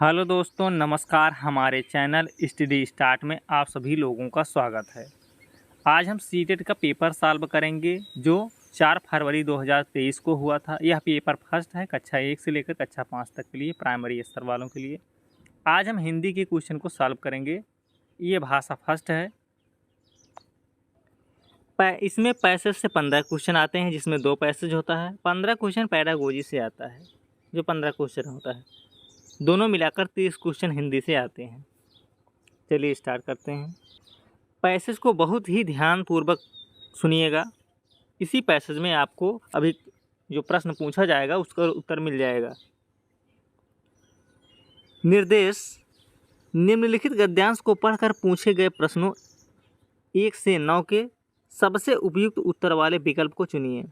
Hello दोस्तों, नमस्कार। हमारे चैनल स्टडी स्टार्ट में आप सभी लोगों का स्वागत है। आज हम सीटेट का पेपर सॉल्व करेंगे जो 4 फरवरी 2023 को हुआ था। यह पेपर फर्स्ट है कक्षा 1 से लेकर कक्षा 5 तक के लिए, प्राइमरी स्तर वालों के लिए। आज हम हिंदी के क्वेश्चन को सॉल्व करेंगे। ये भाषा फर्स्ट है। इसमें पैसेज से 15 क्वेश्चन आते हैं, जिसमें 2 पैसेज होता है। 15 क्वेश्चन पैडागोजी से आता है, जो 15 क्वेश्चन होता है। दोनों मिलाकर 30 क्वेश्चन हिंदी से आते हैं। चलिए स्टार्ट करते हैं। पैसेज को बहुत ही ध्यानपूर्वक सुनिएगा। इसी पैसेज में आपको अभी जो प्रश्न पूछा जाएगा उसका उत्तर मिल जाएगा। निर्देश: निम्नलिखित गद्यांश को पढ़कर पूछे गए प्रश्नों 1 से 9 के सबसे उपयुक्त उत्तर वाले विकल्प को चुनिए।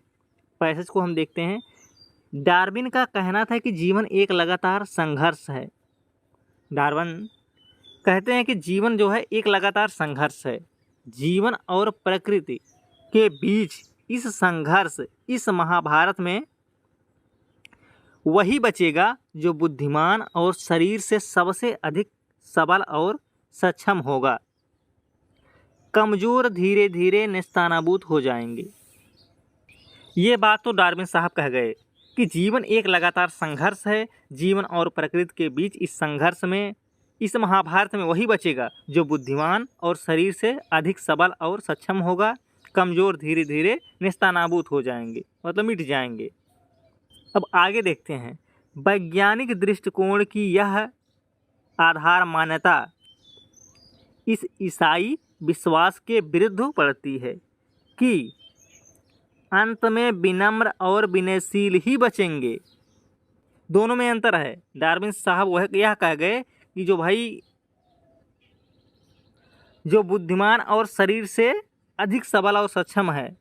पैसेज को हम देखते हैं। डार्विन का कहना था कि जीवन एक लगातार संघर्ष है। डार्विन कहते हैं कि जीवन जो है एक लगातार संघर्ष है। जीवन और प्रकृति के बीच इस संघर्ष, इस महाभारत में वही बचेगा जो बुद्धिमान और शरीर से सबसे अधिक सबल और सक्षम होगा। कमजोर धीरे धीरे नेस्तनाबूद हो जाएंगे। ये बात तो डार्विन साहब कह गए कि जीवन एक लगातार संघर्ष है। जीवन और प्रकृति के बीच इस संघर्ष में, इस महाभारत में वही बचेगा जो बुद्धिमान और शरीर से अधिक सबल और सक्षम होगा। कमजोर धीरे धीरे नेस्तनाबूद हो जाएंगे, मतलब मिट जाएंगे। अब आगे देखते हैं। वैज्ञानिक दृष्टिकोण की यह आधार मान्यता इस ईसाई विश्वास के विरुद्ध पड़ती है कि अंत में विनम्र और विनयशील ही बचेंगे। दोनों में अंतर है। डार्विन साहब वह यह कह गए कि जो बुद्धिमान और शरीर से अधिक सबल और सक्षम है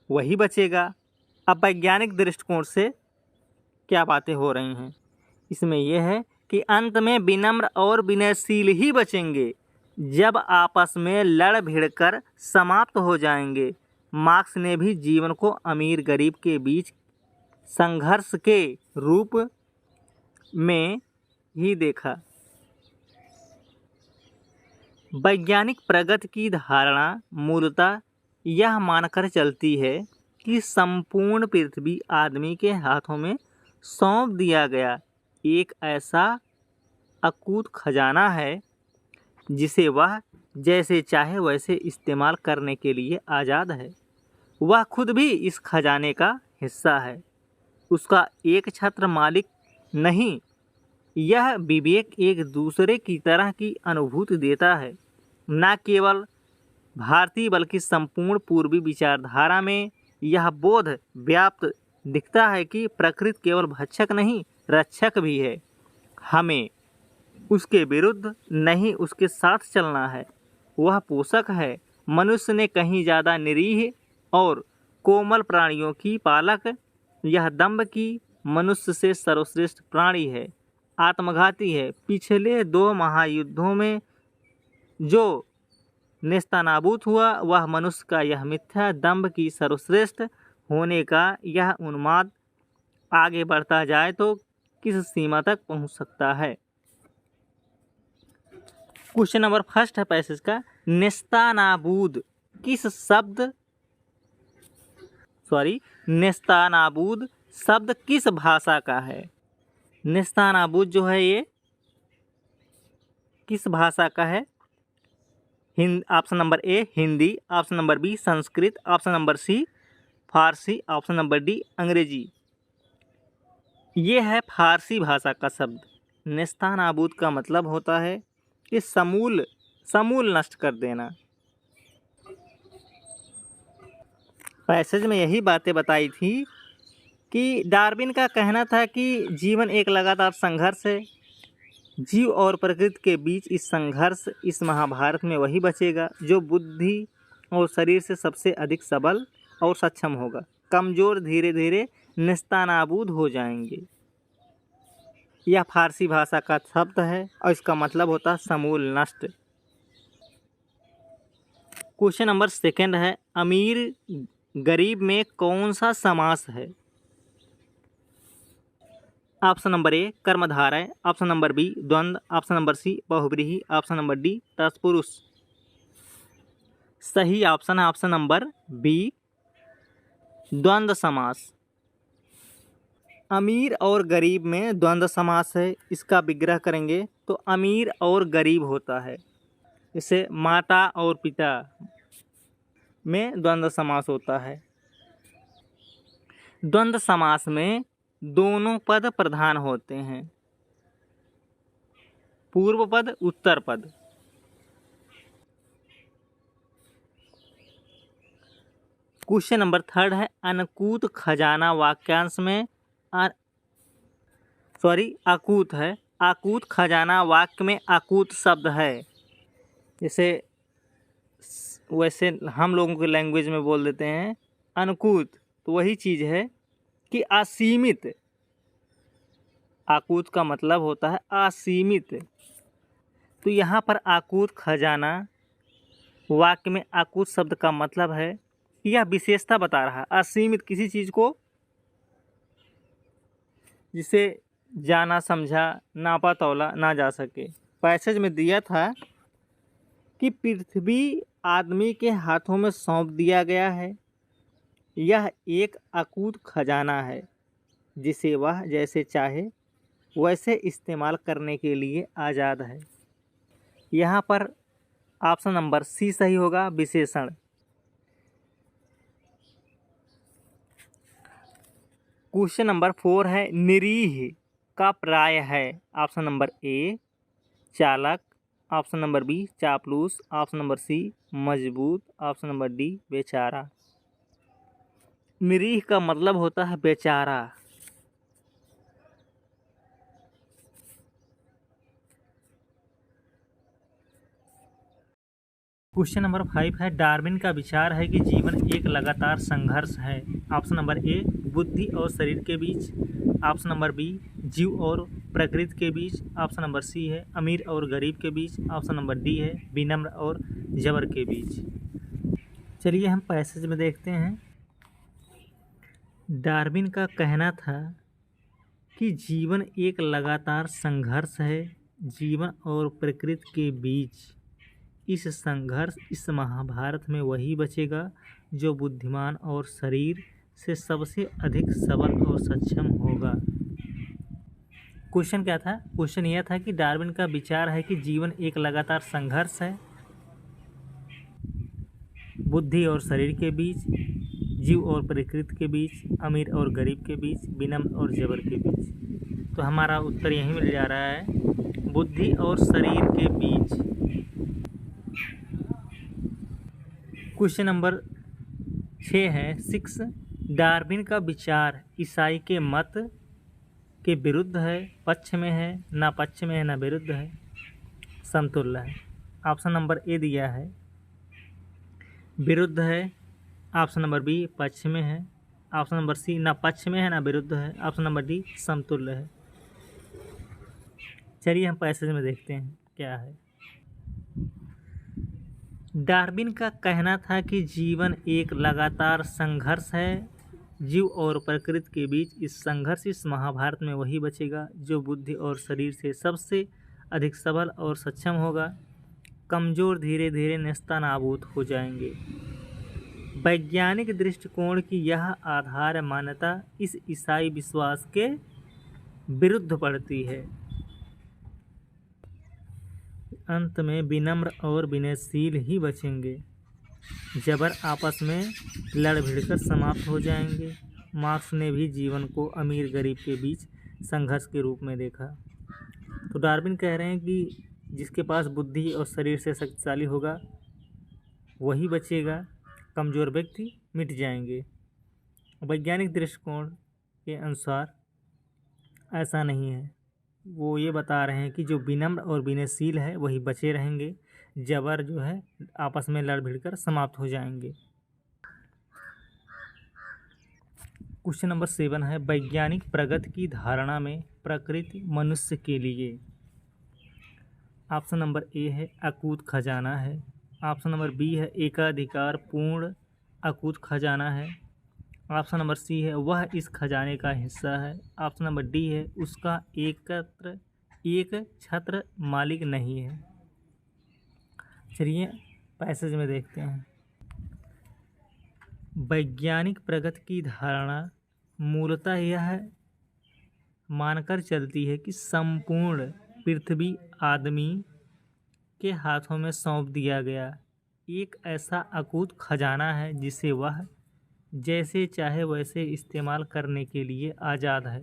वही बचेगा। अब वैज्ञानिक दृष्टिकोण से क्या बातें हो रही हैं, इसमें यह है कि अंत में विनम्र और विनयशील ही बचेंगे जब आपस में लड़ भिड़ कर समाप्त हो जाएंगे। मार्क्स ने भी जीवन को अमीर गरीब के बीच संघर्ष के रूप में ही देखा। वैज्ञानिक प्रगति की धारणा मूलतः यह मानकर चलती है कि संपूर्ण पृथ्वी आदमी के हाथों में सौंप दिया गया एक ऐसा अकूत खजाना है जिसे वह जैसे चाहे वैसे इस्तेमाल करने के लिए आज़ाद है। वह खुद भी इस खजाने का हिस्सा है, उसका एक छत्र मालिक नहीं। यह विवेक एक दूसरे की तरह की अनुभूति देता है। न केवल भारतीय बल्कि संपूर्ण पूर्वी विचारधारा में यह बोध व्याप्त दिखता है कि प्रकृति केवल भक्षक नहीं, रक्षक भी है। हमें उसके विरुद्ध नहीं, उसके साथ चलना है। वह पोषक है। मनुष्य ने कहीं ज़्यादा निरीह और कोमल प्राणियों की पालक। यह दंभ की मनुष्य से सर्वश्रेष्ठ प्राणी है, आत्मघाती है। पिछले 2 महायुद्धों में जो नेस्तनाबूद हुआ वह मनुष्य का यह मिथ्या दंभ की सर्वश्रेष्ठ होने का यह उन्माद आगे बढ़ता जाए तो किस सीमा तक पहुंच सकता है। क्वेश्चन नंबर फर्स्ट है पैसेज का। नेस्तनाबूद नेस्तनाबूद शब्द किस भाषा का है? नेस्तनाबूद जो है ये किस भाषा का है? Option number A Hindi, option number B Sanskrit, option number C Farsi, option number D Angrezi. ये है फारसी भाषा का शब्द। नेस्तनाबूद का मतलब होता है कि समूल नष्ट कर देना। पैसेज में यही बातें बताई थी कि डार्विन का कहना था कि जीवन एक लगातार संघर्ष है। जीव और प्रकृति के बीच इस संघर्ष, इस महाभारत में वही बचेगा जो बुद्धि और शरीर से सबसे अधिक सबल और सक्षम होगा। कमजोर धीरे धीरे नेस्तनाबूद हो जाएंगे। यह फारसी भाषा का शब्द है और इसका मतलब होता है समूल नष्ट। क्वेश्चन नंबर सेकंड है। अमीर गरीब में कौन सा समास है? ऑप्शन नंबर ए कर्मधारय, ऑप्शन नंबर बी द्वंद्व, ऑप्शन नंबर सी बहुव्रीहि, ऑप्शन नंबर डी तत्पुरुष। सही ऑप्शन है ऑप्शन नंबर बी द्वंद्व समास। अमीर और गरीब में द्वंद्व समास है। इसका विग्रह करेंगे तो अमीर और गरीब होता है। इसे माता और पिता में द्वंद्व समास होता है। द्वंद्व समास में दोनों पद प्रधान होते हैं, पूर्व पद उत्तर पद। क्वेश्चन नंबर 3 है अनकूत खजाना वाक्यांश में आकूत है। आकूत खजाना वाक्य में आकूत शब्द है। जैसे वैसे हम लोगों के लैंग्वेज में बोल देते हैं अनकूत, तो वही चीज़ है कि असीमित। आकूत का मतलब होता है असीमित। तो यहाँ पर आकूत खजाना वाक्य में आकूत शब्द का मतलब है कि यह विशेषता बता रहा है असीमित किसी चीज़ को, जिसे जाना समझा नापा तौला ना जा सके। पैसेज में दिया था कि पृथ्वी आदमी के हाथों में सौंप दिया गया है। यह एक अकूत खजाना है जिसे वह जैसे चाहे वैसे इस्तेमाल करने के लिए आज़ाद है। यहाँ पर ऑप्शन नंबर सी सही होगा, विशेषण। क्वेश्चन नंबर 4 है निरीह का प्राय है। ऑप्शन नंबर ए चालक, ऑप्शन नंबर बी चापलूस, ऑप्शन नंबर सी मजबूत, ऑप्शन नंबर डी बेचारा। निरीह का मतलब होता है बेचारा। क्वेश्चन नंबर 5 है डार्विन का विचार है कि जीवन एक लगातार संघर्ष है। ऑप्शन नंबर ए बुद्धि और शरीर के बीच, ऑप्शन नंबर बी जीव और प्रकृति के बीच, ऑप्शन नंबर सी है अमीर और गरीब के बीच, ऑप्शन नंबर डी है विनम्र और जबर के बीच। चलिए हम पैसेज में देखते हैं। डार्विन का कहना था कि जीवन एक लगातार संघर्ष है। जीवन और प्रकृति के बीच इस संघर्ष इस महाभारत में वही बचेगा जो बुद्धिमान और शरीर से सबसे अधिक सबल और सक्षम होगा। क्वेश्चन क्या था? क्वेश्चन यह था कि डार्विन का विचार है कि जीवन एक लगातार संघर्ष है, बुद्धि और शरीर के बीच, जीव और प्रकृति के बीच, अमीर और गरीब के बीच, विनम्र और जबर के बीच। तो हमारा उत्तर यही मिल जा रहा है, बुद्धि और शरीर के बीच। क्वेश्चन नंबर 6 है 6 डार्विन का विचार ईसाई के मत के विरुद्ध है, पक्ष में है, ना पक्ष में है ना विरुद्ध है, समतुल्य है। ऑप्शन नंबर ए दिया है विरुद्ध है, ऑप्शन नंबर बी पक्ष में है, ऑप्शन नंबर सी ना पक्ष में है ना विरुद्ध है, ऑप्शन नंबर डी समतुल्य है। चलिए हम पैसेज में देखते हैं क्या है। डार्विन का कहना था कि जीवन एक लगातार संघर्ष है, जीव और प्रकृति के बीच इस संघर्ष इस महाभारत में वही बचेगा जो बुद्धि और शरीर से सबसे अधिक सबल और सक्षम होगा। कमज़ोर धीरे धीरे नेस्तनाबूद हो जाएंगे। वैज्ञानिक दृष्टिकोण की यह आधार मान्यता इस ईसाई विश्वास के विरुद्ध पड़ती है। अंत में विनम्र और विनयशील ही बचेंगे। जबर आपस में लड़ भिड़कर समाप्त हो जाएंगे। मार्क्स ने भी जीवन को अमीर गरीब के बीच संघर्ष के रूप में देखा। तो डार्विन कह रहे हैं कि जिसके पास बुद्धि और शरीर से शक्तिशाली होगा वही बचेगा, कमज़ोर व्यक्ति मिट जाएंगे। वैज्ञानिक दृष्टिकोण के अनुसार ऐसा नहीं है। वो ये बता रहे हैं कि जो विनम्र और विनयशील है वही बचे रहेंगे, जबर जो है आपस में लड़ भिड़कर समाप्त हो जाएंगे। क्वेश्चन नंबर 7 है वैज्ञानिक प्रगति की धारणा में प्रकृति मनुष्य के लिए। ऑप्शन नंबर ए है अकूत खजाना है, ऑप्शन नंबर बी है एकाधिकार पूर्ण अकूत खजाना है, ऑप्शन नंबर सी है वह इस खजाने का हिस्सा है। ऑप्शन नंबर डी है उसका एक छत्र मालिक नहीं है। चलिए पैसेज में देखते हैं। वैज्ञानिक प्रगति की धारणा मूलतः यह मानकर चलती है कि संपूर्ण पृथ्वी आदमी के हाथों में सौंप दिया गया एक ऐसा अकूत खजाना है जिसे वह जैसे चाहे वैसे इस्तेमाल करने के लिए आज़ाद है।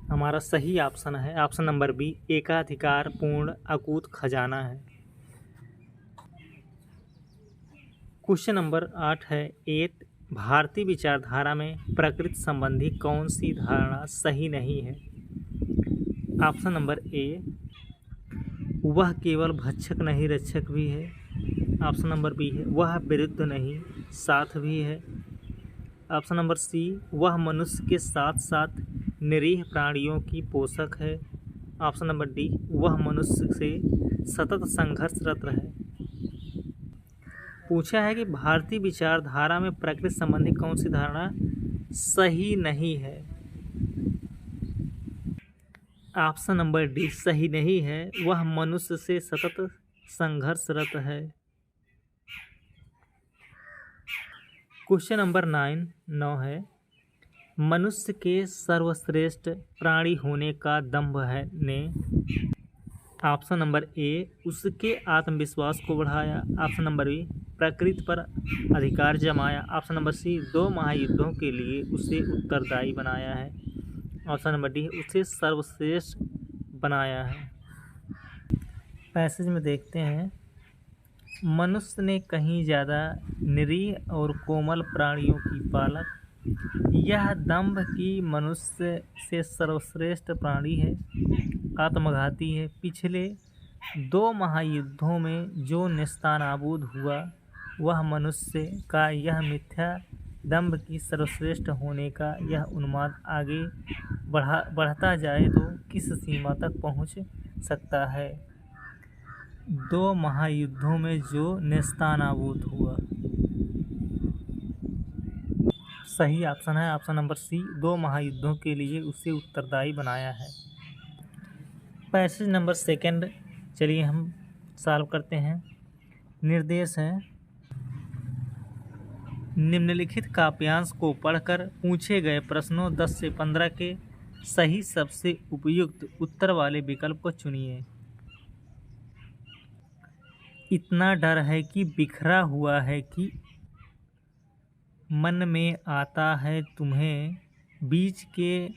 हमारा सही ऑप्शन है ऑप्शन नंबर बी, एकाधिकार पूर्ण अकूत खजाना है। क्वेश्चन नंबर 8 है 8, भारतीय विचारधारा में प्रकृति संबंधी कौन सी धारणा सही नहीं है। ऑप्शन नंबर ए, वह केवल भक्षक नहीं रक्षक भी है। ऑप्शन नंबर बी है वह विरुद्ध नहीं साथ भी है। ऑप्शन नंबर सी, वह मनुष्य के साथ साथ निरीह प्राणियों की पोषक है। ऑप्शन नंबर डी, वह मनुष्य से सतत संघर्षरत है। पूछा है कि भारतीय विचारधारा में प्रकृति संबंधी कौन सी धारणा सही नहीं है। ऑप्शन नंबर डी सही नहीं है, वह मनुष्य से सतत संघर्षरत है। क्वेश्चन नंबर 9 है मनुष्य के सर्वश्रेष्ठ प्राणी होने का दंभ है ने। ऑप्शन नंबर ए, उसके आत्मविश्वास को बढ़ाया। ऑप्शन नंबर बी, प्रकृति पर अधिकार जमाया। ऑप्शन नंबर सी, 2 महायुद्धों के लिए उसे उत्तरदायी बनाया है। ऑप्शन नंबर डी, उसे सर्वश्रेष्ठ बनाया है। पैसेज में देखते हैं। मनुष्य ने कहीं ज़्यादा निरीह और कोमल प्राणियों की पालक यह दंभ की मनुष्य से सर्वश्रेष्ठ प्राणी है, आत्मघाती है। पिछले 2 महायुद्धों में जो नेस्तनाबूद हुआ वह मनुष्य का यह मिथ्या दंभ की सर्वश्रेष्ठ होने का यह उन्माद आगे बढ़ता जाए तो किस सीमा तक पहुंच सकता है। 2 महायुद्धों में जो नेस्तनाबूद हुआ। सही ऑप्शन है ऑप्शन नंबर सी, 2 महायुद्धों के लिए उसे उत्तरदायी बनाया है। पैसेज नंबर 2 चलिए हम सॉल्व करते हैं। निर्देश है निम्नलिखित काव्यांश को पढ़कर पूछे गए प्रश्नों 10 से 15 के सही सबसे उपयुक्त उत्तर वाले विकल्प को चुनिए। इतना डर है कि बिखरा हुआ है कि मन में आता है तुम्हें, बीच के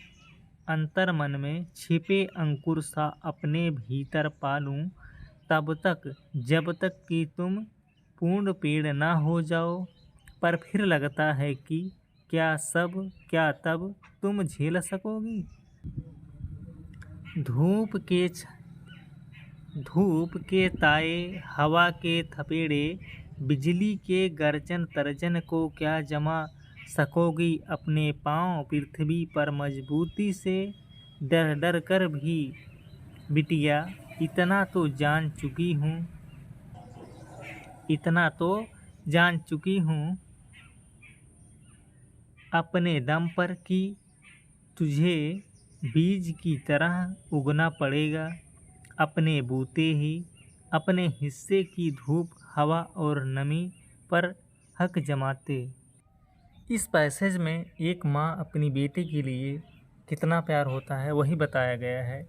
अंतर मन में छिपे अंकुर सा अपने भीतर पालूं, तब तक जब तक कि तुम पूर्ण पेड़ ना हो जाओ। पर फिर लगता है कि क्या तब तुम झेल सकोगी। धूप के ताए, हवा के थपेड़े, बिजली के गर्जन तर्जन को क्या जमा सकोगी अपने पांव पृथ्वी पर मजबूती से। डर कर भी बिटिया इतना तो जान चुकी हूँ अपने दम पर कि तुझे बीज की तरह उगना पड़ेगा अपने बूते ही, अपने हिस्से की धूप हवा और नमी पर हक जमाते। इस पैसेज में एक माँ अपनी बेटे के लिए कितना प्यार होता है वही बताया गया है।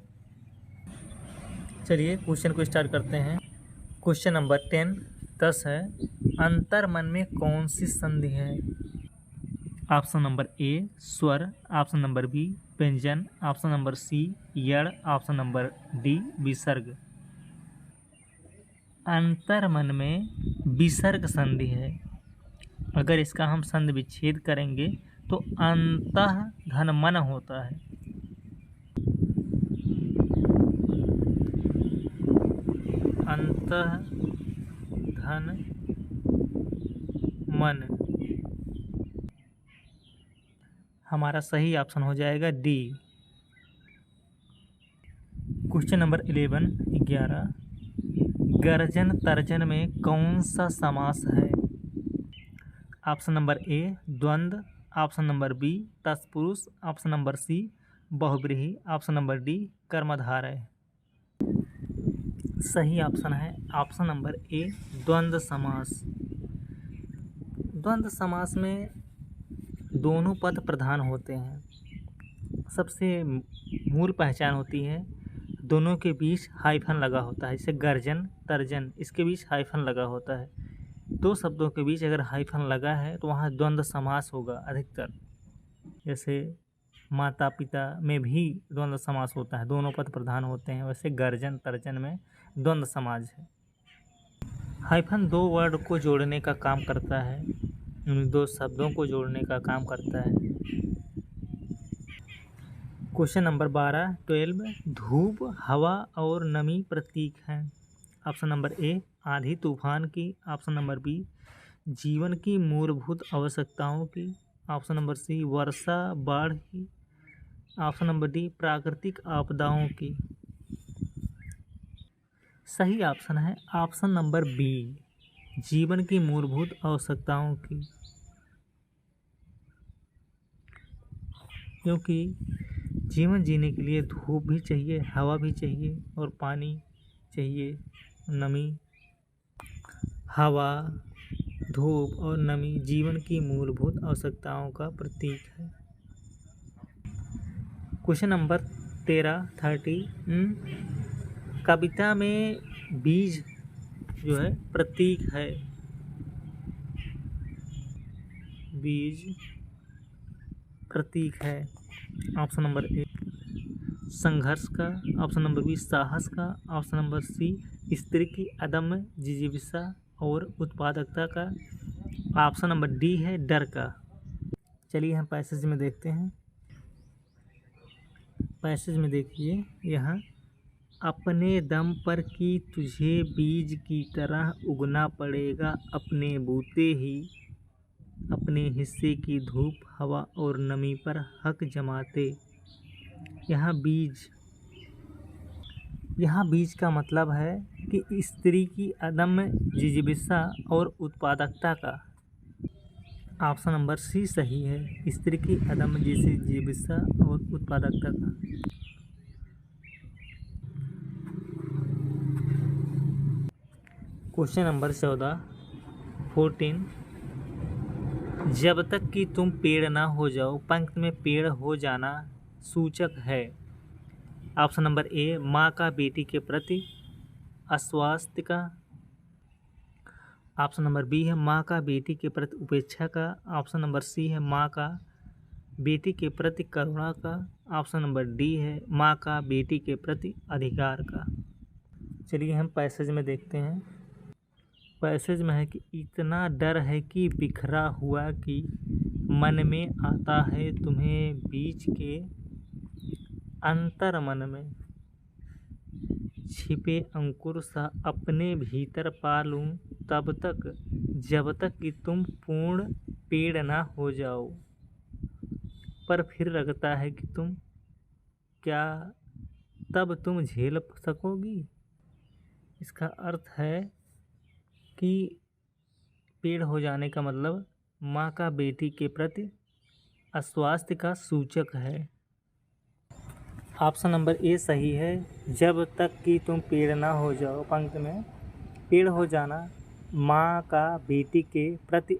चलिए क्वेश्चन को स्टार्ट करते हैं। क्वेश्चन नंबर 10 है अंतर मन में कौन सी संधि है। ऑप्शन नंबर ए स्वर, ऑप्शन नंबर बी व्यंजन, ऑप्शन नंबर सी यड़, ऑप्शन नंबर डी विसर्ग। अंतर मन में विसर्ग संधि है। अगर इसका हम संधि विच्छेद करेंगे तो अंतः धन मन होता है। अंतः धन मन हमारा सही ऑप्शन हो जाएगा डी। क्वेश्चन नंबर 11 गर्जन तर्जन में कौन सा समास है। ऑप्शन नंबर ए द्वंद्व, ऑप्शन नंबर बी तत्पुरुष, ऑप्शन नंबर सी बहुव्रीहि, ऑप्शन नंबर डी कर्मधारय। सही ऑप्शन है ऑप्शन नंबर ए द्वंद्व समास। द्वंद्व समास में दोनों पद प्रधान होते हैं। सबसे मूल पहचान होती है दोनों के बीच हाइफन लगा होता है, जैसे गर्जन तर्जन, इसके बीच हाइफन लगा होता है। दो शब्दों के बीच अगर हाइफन लगा है तो वहाँ द्वंद्व समास होगा अधिकतर। जैसे माता पिता में भी द्वंद्व समास होता है, दोनों पद प्रधान होते हैं, वैसे गर्जन तर्जन में द्वंद्व समास है। हाइफन दो वर्ड को जोड़ने का काम करता है, उन दो शब्दों को जोड़ने का काम करता है। क्वेश्चन नंबर 12 धूप, हवा और नमी प्रतीक हैं। ऑप्शन नंबर ए आंधी तूफान की, ऑप्शन नंबर बी जीवन की मूलभूत आवश्यकताओं की, ऑप्शन नंबर सी वर्षा बाढ़ की, ऑप्शन नंबर डी प्राकृतिक आपदाओं की। सही ऑप्शन है ऑप्शन नंबर बी जीवन की मूलभूत आवश्यकताओं की, क्योंकि जीवन जीने के लिए धूप भी चाहिए, हवा भी चाहिए और पानी चाहिए। नमी, हवा, धूप और नमी जीवन की मूलभूत आवश्यकताओं का प्रतीक है। क्वेश्चन नंबर 13 कविता में बीज जो है प्रतीक है। बीज प्रतीक है ऑप्शन नंबर ए संघर्ष का, ऑप्शन नंबर बी साहस का, ऑप्शन नंबर सी स्त्री की अदम्य जिज्ञासा और उत्पादकता का, ऑप्शन नंबर डी है डर का। चलिए हम पैसेज में देखते हैं। पैसेज में देखिए यहाँ अपने दम पर कि तुझे बीज की तरह उगना पड़ेगा, अपने बूते ही अपने हिस्से की धूप, हवा और नमी पर हक जमाते। यहाँ बीज का मतलब है कि स्त्री की अदम्य जिज्ञासा और उत्पादकता का। ऑप्शन नंबर सी सही है, स्त्री की अदम्य जिज्ञासा और उत्पादकता का। क्वेश्चन नंबर 14 जब तक कि तुम पेड़ ना हो जाओ, पंक्ति में पेड़ हो जाना सूचक है। ऑप्शन नंबर ए माँ का बेटी के प्रति अस्वास्थ्य का, ऑप्शन नंबर बी है माँ का बेटी के प्रति उपेक्षा का, ऑप्शन नंबर सी है माँ का बेटी के प्रति करुणा का, ऑप्शन नंबर डी है माँ का बेटी के प्रति अधिकार का। चलिए हम पैसेज में देखते हैं। पैसेज में है कि इतना डर है कि बिखरा हुआ कि मन में आता है तुम्हें बीच के अंतर मन में छिपे अंकुर सा अपने भीतर पालूं तब तक जब तक कि तुम पूर्ण पेड़ ना हो जाओ। पर फिर लगता है कि तुम क्या तब तुम झेल सकोगी। इसका अर्थ है कि पेड़ हो जाने का मतलब माँ का बेटी के प्रति अस्वास्थ्य का सूचक है। ऑप्शन नंबर ए सही है, जब तक कि तुम पेड़ ना हो जाओ, पंक्ति में पेड़ हो जाना माँ का बेटी के प्रति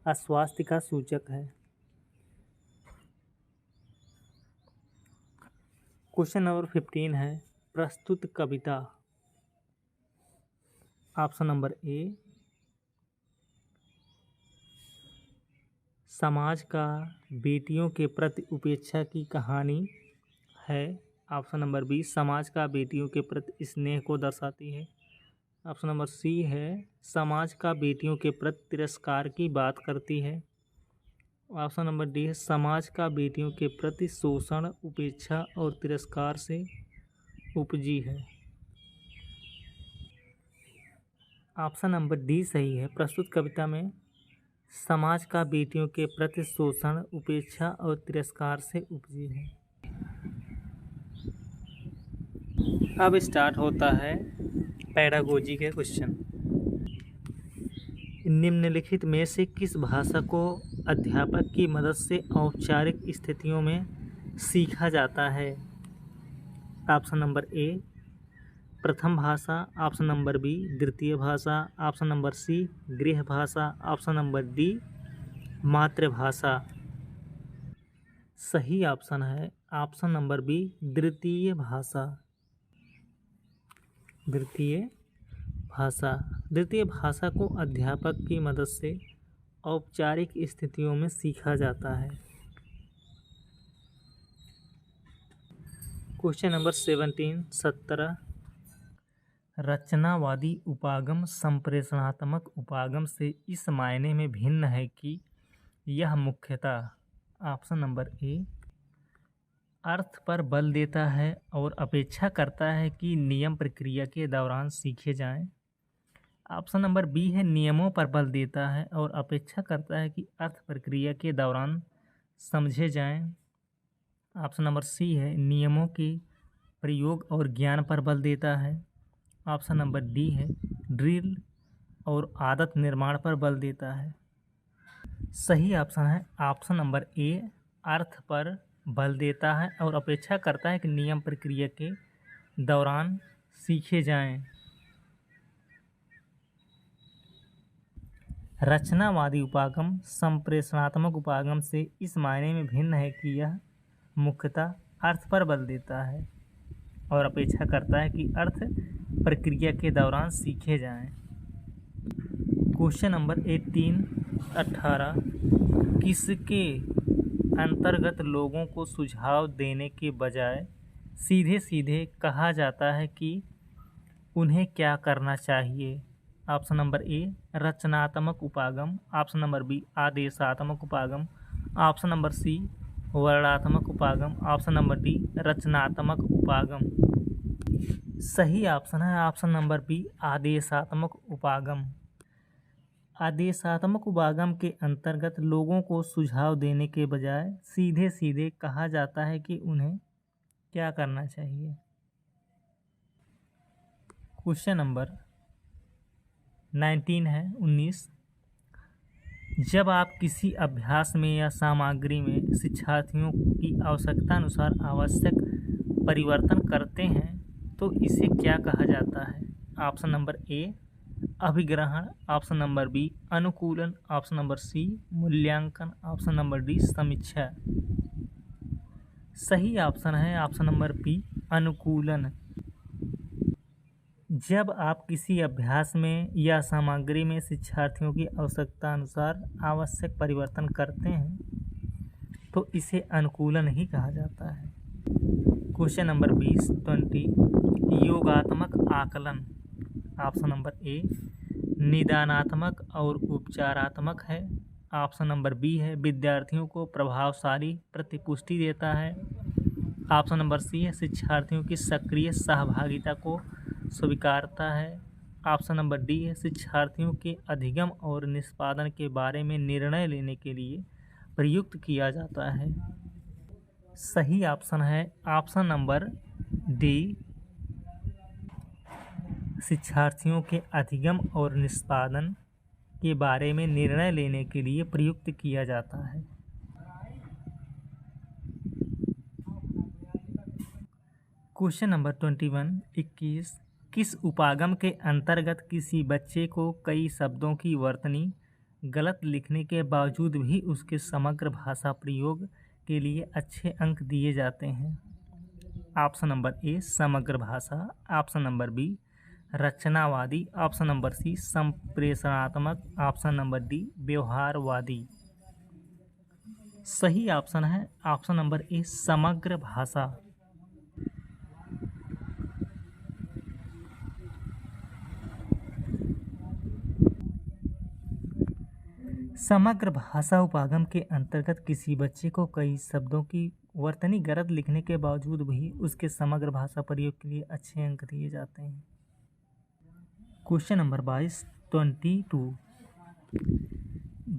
अस्वास्थ्य का सूचक है। क्वेश्चन नंबर 15 है प्रस्तुत कविता। ऑप्शन नंबर ए समाज का बेटियों के प्रति उपेक्षा की कहानी है। ऑप्शन नंबर बी समाज का बेटियों के प्रति स्नेह को दर्शाती है। ऑप्शन नंबर सी है समाज का बेटियों के प्रति तिरस्कार की बात करती है। ऑप्शन नंबर डी है समाज का बेटियों के प्रति शोषण, उपेक्षा और तिरस्कार से उपजी है। ऑप्शन नंबर डी सही है, प्रस्तुत कविता में समाज का बेटियों के प्रति शोषण, उपेक्षा और तिरस्कार से उपजी है। अब स्टार्ट होता है पैडागोजी के क्वेश्चन। निम्नलिखित में से किस भाषा को अध्यापक की मदद से औपचारिक स्थितियों में सीखा जाता है? ऑप्शन नंबर ए प्रथम भाषा, ऑप्शन नंबर बी द्वितीय भाषा, ऑप्शन नंबर सी गृह भाषा, ऑप्शन नंबर डी मातृभाषा। सही ऑप्शन है ऑप्शन नंबर बी द्वितीय भाषा। द्वितीय भाषा। द्वितीय भाषा को अध्यापक की मदद से औपचारिक स्थितियों में सीखा जाता है। क्वेश्चन नंबर 17 रचनावादी उपागम संप्रेषणात्मक उपागम से इस मायने में भिन्न है कि यह मुख्यतः ऑप्शन नंबर ए अर्थ पर बल देता है और अपेक्षा करता है कि नियम प्रक्रिया के दौरान सीखे जाएं। ऑप्शन नंबर बी है नियमों पर बल देता है और अपेक्षा करता है कि अर्थ प्रक्रिया के दौरान समझे जाएं। ऑप्शन नंबर सी है नियमों के प्रयोग और ज्ञान पर बल देता है। ऑप्शन नंबर डी है ड्रिल और आदत निर्माण पर बल देता है। सही ऑप्शन है ऑप्शन नंबर ए अर्थ पर बल देता है और अपेक्षा करता है कि नियम प्रक्रिया के दौरान सीखे जाएं। रचनावादी उपागम संप्रेषणात्मक उपागम से इस मायने में भिन्न है कि यह मुख्यतः अर्थ पर बल देता है और अपेक्षा करता है कि अर्थ प्रक्रिया के दौरान सीखे जाएं। क्वेश्चन नंबर 18 किसके अंतर्गत लोगों को सुझाव देने के बजाय सीधे सीधे कहा जाता है कि उन्हें क्या करना चाहिए? ऑप्शन नंबर ए रचनात्मक उपागम, ऑप्शन नंबर बी आदेशात्मक उपागम, ऑप्शन नंबर सी वर्णात्मक उपागम, ऑप्शन नंबर डी रचनात्मक उपागम। सही ऑप्शन है ऑप्शन नंबर बी आदेशात्मक उपागम। आदेशात्मक उपागम के अंतर्गत लोगों को सुझाव देने के बजाय सीधे सीधे कहा जाता है कि उन्हें क्या करना चाहिए। क्वेश्चन नंबर 19 जब आप किसी अभ्यास में या सामग्री में शिक्षार्थियों की आवश्यकता अनुसार आवश्यक परिवर्तन करते हैं तो इसे क्या कहा जाता है? ऑप्शन नंबर ए अभिग्रहण, ऑप्शन नंबर बी अनुकूलन, ऑप्शन नंबर सी मूल्यांकन, ऑप्शन नंबर डी समीक्षा। सही ऑप्शन है ऑप्शन नंबर बी अनुकूलन। जब आप किसी अभ्यास में या सामग्री में शिक्षार्थियों की आवश्यकता अनुसार आवश्यक परिवर्तन करते हैं तो इसे अनुकूलन ही कहा जाता है। क्वेश्चन नंबर 20 योगात्मक आकलन। ऑप्शन नंबर ए निदानात्मक और उपचारात्मक है, ऑप्शन नंबर बी है विद्यार्थियों को प्रभावशाली प्रतिपुष्टि देता है, ऑप्शन नंबर सी है शिक्षार्थियों की सक्रिय सहभागिता को स्वीकारता है, ऑप्शन नंबर डी है शिक्षार्थियों के अधिगम और निष्पादन के बारे में निर्णय लेने के लिए प्रयुक्त किया जाता है। सही ऑप्शन है ऑप्शन नंबर डी शिक्षार्थियों के अधिगम और निष्पादन के बारे में निर्णय लेने के लिए प्रयुक्त किया जाता है। क्वेश्चन नंबर 21 किस उपागम के अंतर्गत किसी बच्चे को कई शब्दों की वर्तनी गलत लिखने के बावजूद भी उसके समग्र भाषा प्रयोग के लिए अच्छे अंक दिए जाते हैं? ऑप्शन नंबर ए समग्र भाषा, ऑप्शन नंबर बी रचनावादी, ऑप्शन नंबर सी संप्रेषणात्मक, ऑप्शन नंबर डी व्यवहारवादी। सही ऑप्शन है ऑप्शन नंबर ए समग्र भाषा। समग्र भाषा उपागम के अंतर्गत किसी बच्चे को कई शब्दों की वर्तनी गलत लिखने के बावजूद भी उसके समग्र भाषा प्रयोग के लिए अच्छे अंक दिए जाते हैं। क्वेश्चन नंबर 22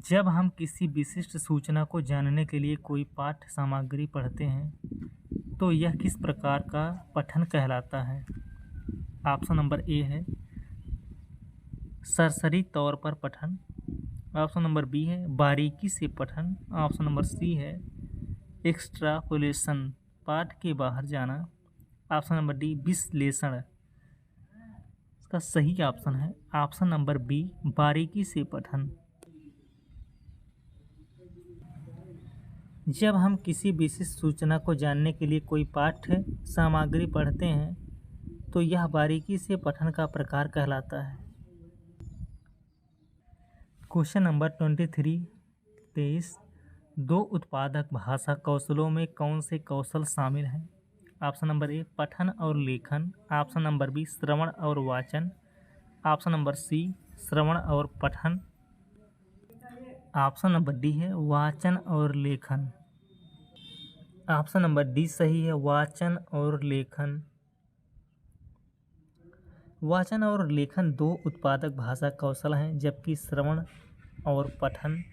जब हम किसी विशिष्ट सूचना को जानने के लिए कोई पाठ्य सामग्री पढ़ते हैं तो यह किस प्रकार का पठन कहलाता है? ऑप्शन नंबर ए है सरसरी तौर पर पठन, ऑप्शन नंबर बी है बारीकी से पठन। ऑप्शन नंबर सी है एक्सट्रापोलेशन, पाठ के बाहर जाना। ऑप्शन नंबर डी विश्लेषण। इसका सही ऑप्शन है ऑप्शन नंबर बी बारीकी से पठन। जब हम किसी विशेष सूचना को जानने के लिए कोई पाठ्य सामग्री पढ़ते हैं तो यह बारीकी से पठन का प्रकार कहलाता है। क्वेश्चन नंबर 23 दो उत्पादक भाषा कौशलों में कौन से कौशल शामिल हैं? ऑप्शन नंबर ए पठन और लेखन। ऑप्शन नंबर बी श्रवण और वाचन। ऑप्शन नंबर सी श्रवण और पठन। ऑप्शन नंबर डी है वाचन और लेखन। ऑप्शन नंबर डी सही है वाचन और लेखन। वाचन और लेखन दो उत्पादक भाषा कौशल हैं, जबकि श्रवण और पठन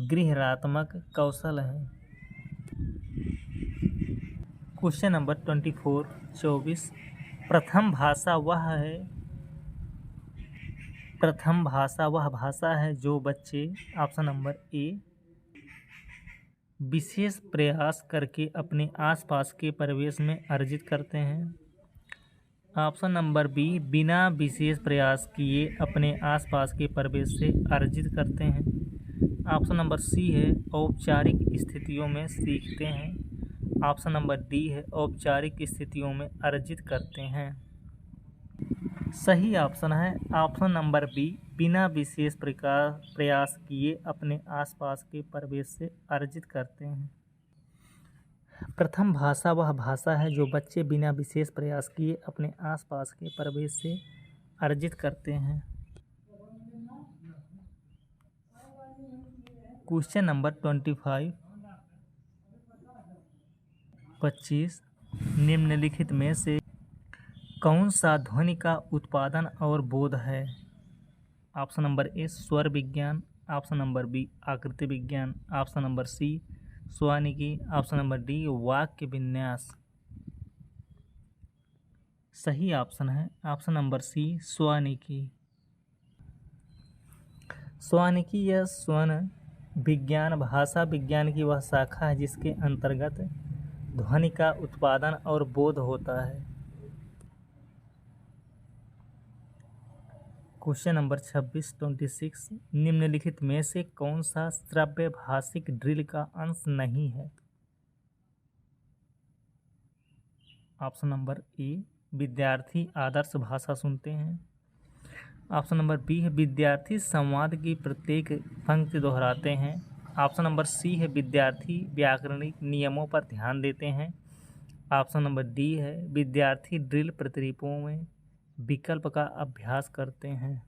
गृह्णात्मक कौशल हैं। क्वेश्चन नंबर 24 प्रथम भाषा वह भाषा है जो बच्चे ऑप्शन नंबर ए विशेष प्रयास करके अपने आसपास के परिवेश में अर्जित करते हैं। ऑप्शन नंबर बी बिना विशेष प्रयास किए अपने आसपास के परिवेश से अर्जित करते हैं। ऑप्शन नंबर सी है औपचारिक स्थितियों में सीखते हैं। ऑप्शन नंबर डी है औपचारिक स्थितियों में अर्जित करते हैं। सही ऑप्शन है ऑप्शन नंबर बी बिना विशेष प्रयास किए अपने आसपास के परिवेश से अर्जित करते हैं। प्रथम भाषा वह भाषा है जो बच्चे बिना विशेष प्रयास किए अपने आसपास के परिवेश से अर्जित करते हैं। क्वेश्चन नंबर 25 निम्नलिखित में से कौन सा ध्वनि का उत्पादन और बोध है? ऑप्शन नंबर ए स्वर विज्ञान। ऑप्शन नंबर बी आकृति विज्ञान। ऑप्शन नंबर सी स्वानिकी। ऑप्शन नंबर डी वाक्य विन्यास। सही ऑप्शन है ऑप्शन नंबर सी स्वानिकी। स्वानिकी या स्वन विज्ञान भाषा विज्ञान की वह शाखा है जिसके अंतर्गत ध्वनि का उत्पादन और बोध होता है। क्वेश्चन नंबर 26 निम्नलिखित में से कौन सा श्रव्य भाषिक ड्रिल का अंश नहीं है? ऑप्शन नंबर ए विद्यार्थी आदर्श भाषा सुनते हैं। ऑप्शन नंबर बी है विद्यार्थी संवाद की प्रत्येक पंक्ति दोहराते हैं। ऑप्शन नंबर सी है विद्यार्थी व्याकरणिक नियमों पर ध्यान देते हैं। ऑप्शन नंबर डी है विद्यार्थी ड्रिल प्रतिरूपों में विकल्प का अभ्यास करते हैं।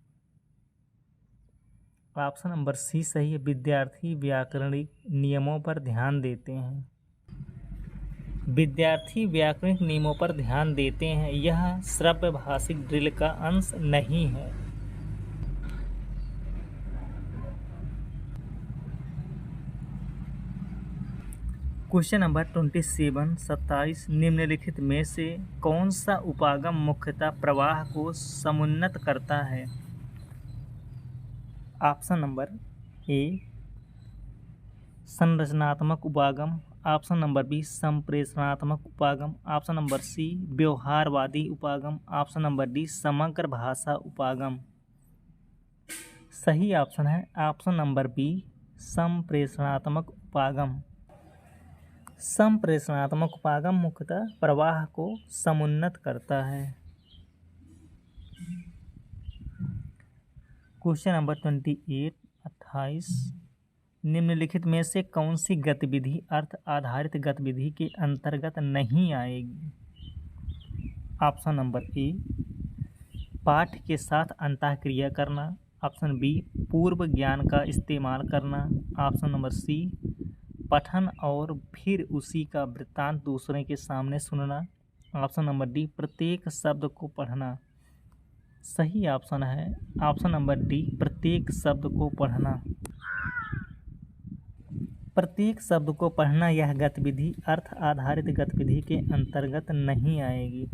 ऑप्शन नंबर सी सही है विद्यार्थी व्याकरणिक नियमों पर ध्यान देते हैं। विद्यार्थी व्याकरणिक नियमों पर ध्यान देते हैं यह श्रव्य भाषिक ड्रिल का अंश नहीं है। क्वेश्चन नंबर 27 निम्नलिखित में से कौन सा उपागम मुख्यतः प्रवाह को समुन्नत करता है? ऑप्शन नंबर ए संरचनात्मक उपागम। ऑप्शन नंबर बी संप्रेषणात्मक उपागम। ऑप्शन नंबर सी व्यवहारवादी उपागम। ऑप्शन नंबर डी समग्र भाषा उपागम। सही ऑप्शन है ऑप्शन नंबर बी संप्रेषणात्मक उपागम। संप्रेषणात्मक उपागम मुख्यतः प्रवाह को समुन्नत करता है। क्वेश्चन नंबर 28 निम्नलिखित में से कौन सी गतिविधि अर्थ आधारित गतिविधि के अंतर्गत नहीं आएगी? ऑप्शन नंबर ए पाठ के साथ अंतःक्रिया करना। ऑप्शन बी पूर्व ज्ञान का इस्तेमाल करना। ऑप्शन नंबर सी पठन और फिर उसी का वृत्तांत दूसरे के सामने सुनना। ऑप्शन नंबर डी प्रत्येक शब्द को पढ़ना। सही ऑप्शन है ऑप्शन नंबर डी प्रत्येक शब्द को पढ़ना। प्रत्येक शब्द को पढ़ना यह गतिविधि अर्थ आधारित गतिविधि के अंतर्गत नहीं आएगी।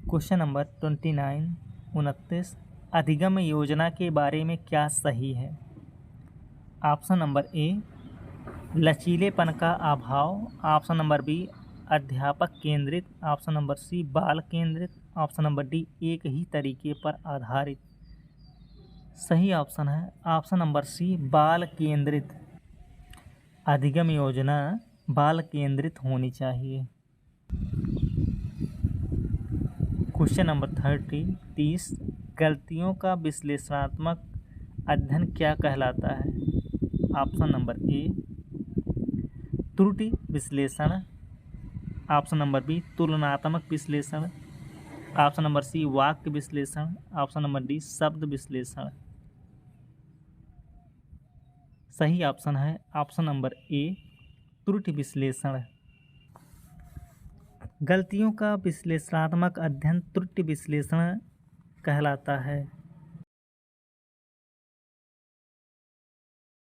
क्वेश्चन नंबर 29 29 अधिगम योजना के बारे में क्या सही है? ऑप्शन नंबर ए लचीलेपन का अभाव, ऑप्शन नंबर बी अध्यापक केंद्रित, ऑप्शन नंबर सी बाल केंद्रित, ऑप्शन नंबर डी एक ही तरीके पर आधारित। सही ऑप्शन है ऑप्शन नंबर सी बाल केंद्रित। अधिगम योजना बाल केंद्रित होनी चाहिए। क्वेश्चन नंबर 30 गलतियों का विश्लेषणात्मक अध्ययन क्या कहलाता है? ऑप्शन नंबर ए त्रुटि विश्लेषण, ऑप्शन नंबर बी तुलनात्मक विश्लेषण, ऑप्शन नंबर सी वाक्य विश्लेषण, ऑप्शन नंबर डी शब्द विश्लेषण। सही ऑप्शन है ऑप्शन नंबर ए त्रुटि विश्लेषण। गलतियों का विश्लेषणात्मक अध्ययन त्रुटि विश्लेषण कहलाता है।